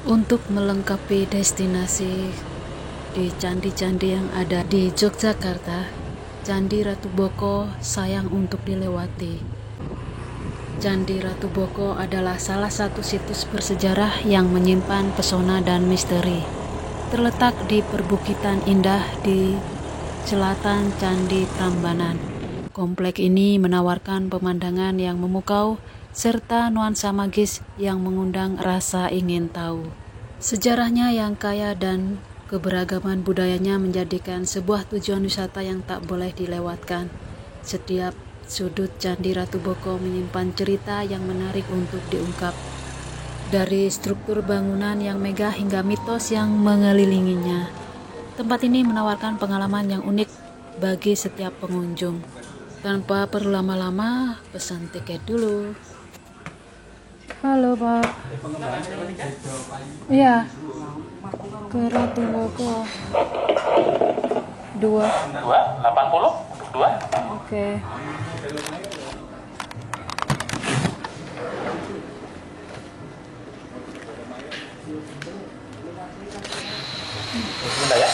Untuk melengkapi destinasi di candi-candi yang ada di Yogyakarta, Candi Ratu Boko sayang untuk dilewati. Candi Ratu Boko adalah salah satu situs bersejarah yang menyimpan pesona dan misteri. Terletak di perbukitan indah di selatan Candi Prambanan. Komplek ini menawarkan pemandangan yang memukau serta nuansa magis yang mengundang rasa ingin tahu. Sejarahnya yang kaya dan keberagaman budayanya menjadikan sebuah tujuan wisata yang tak boleh dilewatkan. Setiap sudut Candi Ratu Boko menyimpan cerita yang menarik untuk diungkap. Dari struktur bangunan yang megah hingga mitos yang mengelilinginya. Tempat ini menawarkan pengalaman yang unik bagi setiap pengunjung. Tanpa perlu lama-lama, pesan tiket dulu. Halo Pak. Iya. Ke Ratu Boko. 2. 80 untuk 2. Oke. Sebentar ya.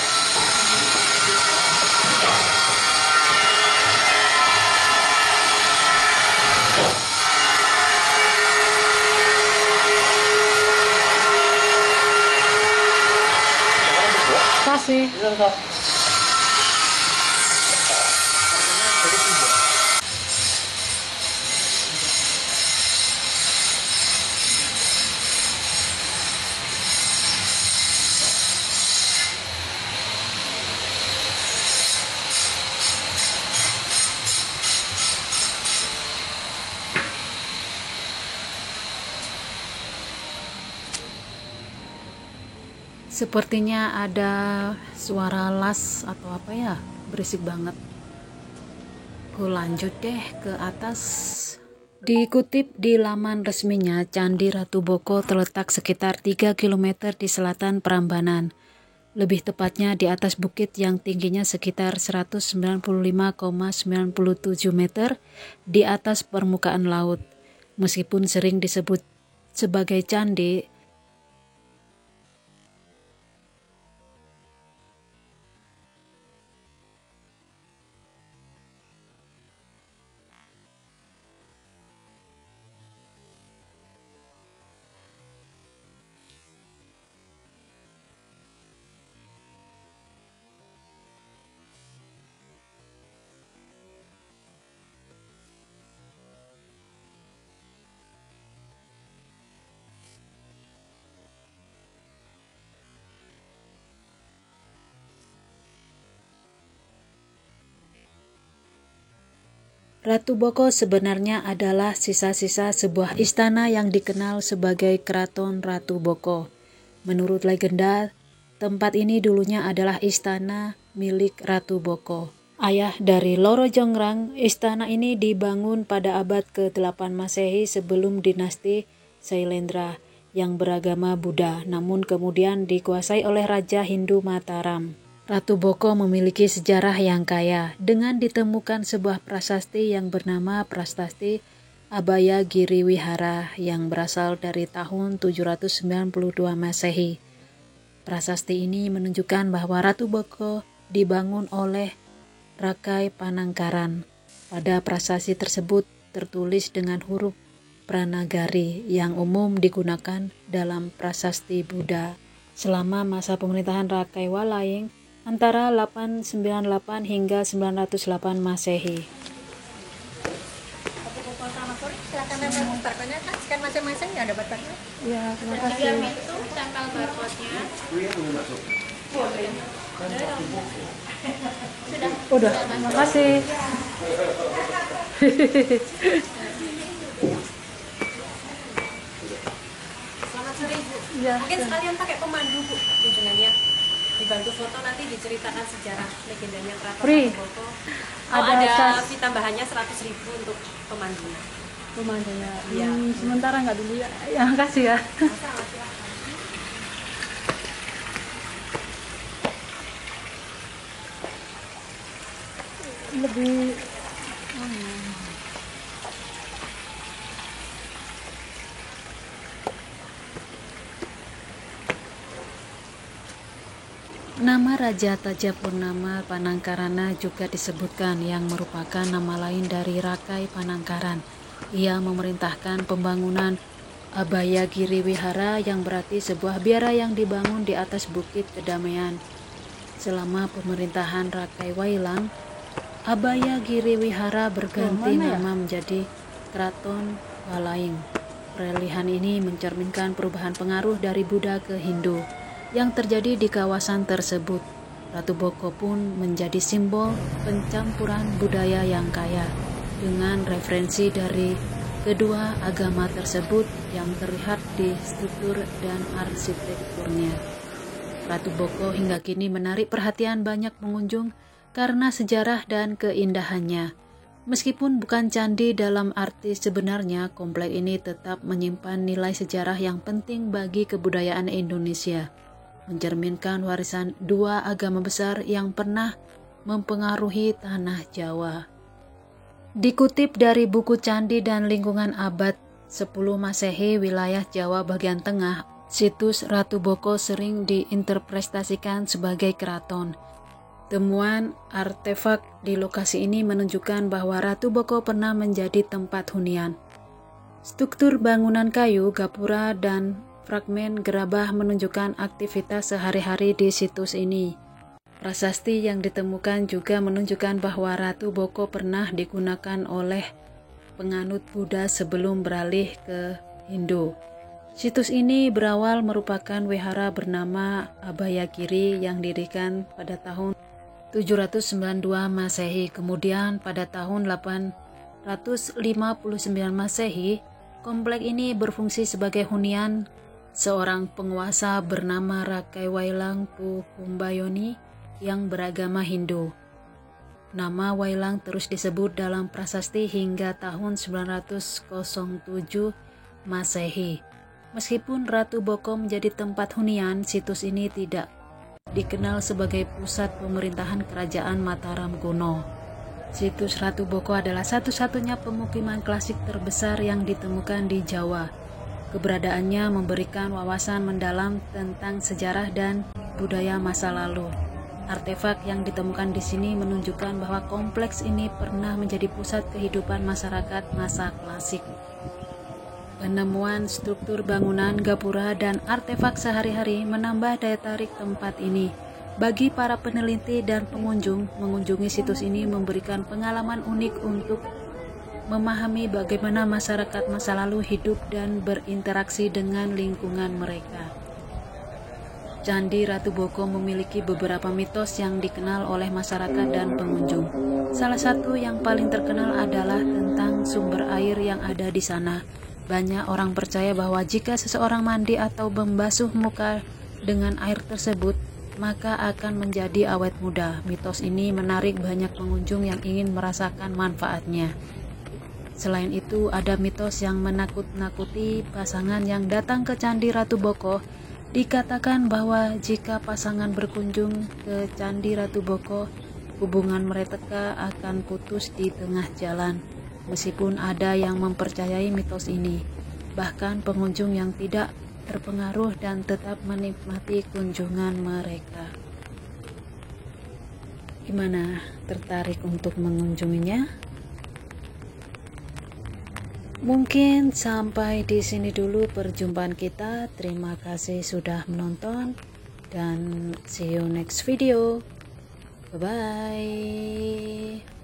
Kasih. Sepertinya ada suara las atau apa ya, berisik banget. Aku lanjut deh ke atas. Dikutip di laman resminya, Candi Ratu Boko terletak sekitar 3 km di selatan Prambanan. Lebih tepatnya di atas bukit yang tingginya sekitar 195,97 meter di atas permukaan laut. Meskipun sering disebut sebagai candi, Ratu Boko sebenarnya adalah sisa-sisa sebuah istana yang dikenal sebagai Keraton Ratu Boko. Menurut legenda, tempat ini dulunya adalah istana milik Ratu Boko. Ayah dari Loro Jongrang, istana ini dibangun pada abad ke-8 Masehi sebelum dinasti Sailendra yang beragama Buddha, namun kemudian dikuasai oleh Raja Hindu Mataram. Ratu Boko memiliki sejarah yang kaya dengan ditemukan sebuah prasasti yang bernama Prasasti Abaya Giri Wihara yang berasal dari tahun 792 Masehi. Prasasti ini menunjukkan bahwa Ratu Boko dibangun oleh Rakai Panangkaran. Pada prasasti tersebut tertulis dengan huruf Pranagari yang umum digunakan dalam prasasti Buddha. Selama masa pemerintahan Rakai Walaing antara 898 hingga 908 Masehi. Silakan tempel barcode-nya kan, scan masing-masing ya dapat barcode. Ya, terima Tiga kasih. pintu tempel barcode-nya. Udah, terima kasih. Selamat sore Ibu. Ya, Mungkin sekalian pakai pemandu Bu kunjungannya. Dibantu foto nanti diceritakan sejarah legendanya Keraton Free. Ratu Boko. Ada Fee tambahannya 100.000 untuk pemandunya. pemandangannya. Iya. Sementara nggak dulu ya. Ya, makasih ya. Lebih Nama Raja Tajapurnama Panangkarana juga disebutkan, yang merupakan nama lain dari Rakai Panangkaran. Ia memerintahkan pembangunan Abhayagiri Wihara yang berarti sebuah biara yang dibangun di atas bukit kedamaian. Selama pemerintahan Rakai Wailang, Abhayagiri Wihara berganti nama menjadi Kraton Walaing. Peralihan ini mencerminkan perubahan pengaruh dari Buddha ke Hindu yang terjadi di kawasan tersebut. Ratu Boko pun menjadi simbol pencampuran budaya yang kaya dengan referensi dari kedua agama tersebut yang terlihat di struktur dan arsitekturnya. Ratu Boko hingga kini menarik perhatian banyak pengunjung karena sejarah dan keindahannya. Meskipun bukan candi dalam arti sebenarnya, komplek ini tetap menyimpan nilai sejarah yang penting bagi kebudayaan Indonesia, mencerminkan warisan dua agama besar yang pernah mempengaruhi tanah Jawa. Dikutip dari buku Candi dan Lingkungan abad 10 Masehi wilayah Jawa bagian tengah, situs Ratu Boko sering diinterpretasikan sebagai keraton. Temuan artefak di lokasi ini menunjukkan bahwa Ratu Boko pernah menjadi tempat hunian. Struktur bangunan kayu, gapura, dan fragmen gerabah menunjukkan aktivitas sehari-hari di situs ini. Prasasti yang ditemukan juga menunjukkan bahwa Ratu Boko pernah digunakan oleh penganut Buddha sebelum beralih ke Hindu. Situs ini berawal merupakan wihara bernama Abhayagiri yang didirikan pada tahun 792 Masehi. Kemudian pada tahun 859 Masehi, komplek ini berfungsi sebagai hunian seorang penguasa bernama Rakai Wailang Pukumbayoni yang beragama Hindu. Nama Wailang terus disebut dalam prasasti hingga tahun 907 Masehi. Meskipun Ratu Boko menjadi tempat hunian, situs ini tidak dikenal sebagai pusat pemerintahan kerajaan Mataram kuno. Situs Ratu Boko adalah satu-satunya pemukiman klasik terbesar yang ditemukan di Jawa. Keberadaannya memberikan wawasan mendalam tentang sejarah dan budaya masa lalu. Artefak yang ditemukan di sini menunjukkan bahwa kompleks ini pernah menjadi pusat kehidupan masyarakat masa klasik. Penemuan struktur bangunan, gapura, dan artefak sehari-hari menambah daya tarik tempat ini. Bagi para peneliti dan pengunjung, mengunjungi situs ini memberikan pengalaman unik untuk memahami bagaimana masyarakat masa lalu hidup dan berinteraksi dengan lingkungan mereka. Candi Ratu Boko memiliki beberapa mitos yang dikenal oleh masyarakat dan pengunjung. Salah satu yang paling terkenal adalah tentang sumber air yang ada di sana. Banyak orang percaya bahwa jika seseorang mandi atau membasuh muka dengan air tersebut, maka akan menjadi awet muda. Mitos ini menarik banyak pengunjung yang ingin merasakan manfaatnya. Selain itu, ada mitos yang menakut-nakuti pasangan yang datang ke Candi Ratu Boko. Dikatakan bahwa jika pasangan berkunjung ke Candi Ratu Boko, hubungan mereka akan putus di tengah jalan. Meskipun ada yang mempercayai mitos ini, bahkan pengunjung yang tidak terpengaruh dan tetap menikmati kunjungan mereka. Gimana? Tertarik untuk mengunjunginya? Mungkin sampai di sini dulu perjumpaan kita. Terima kasih sudah menonton dan see you next video. Bye bye.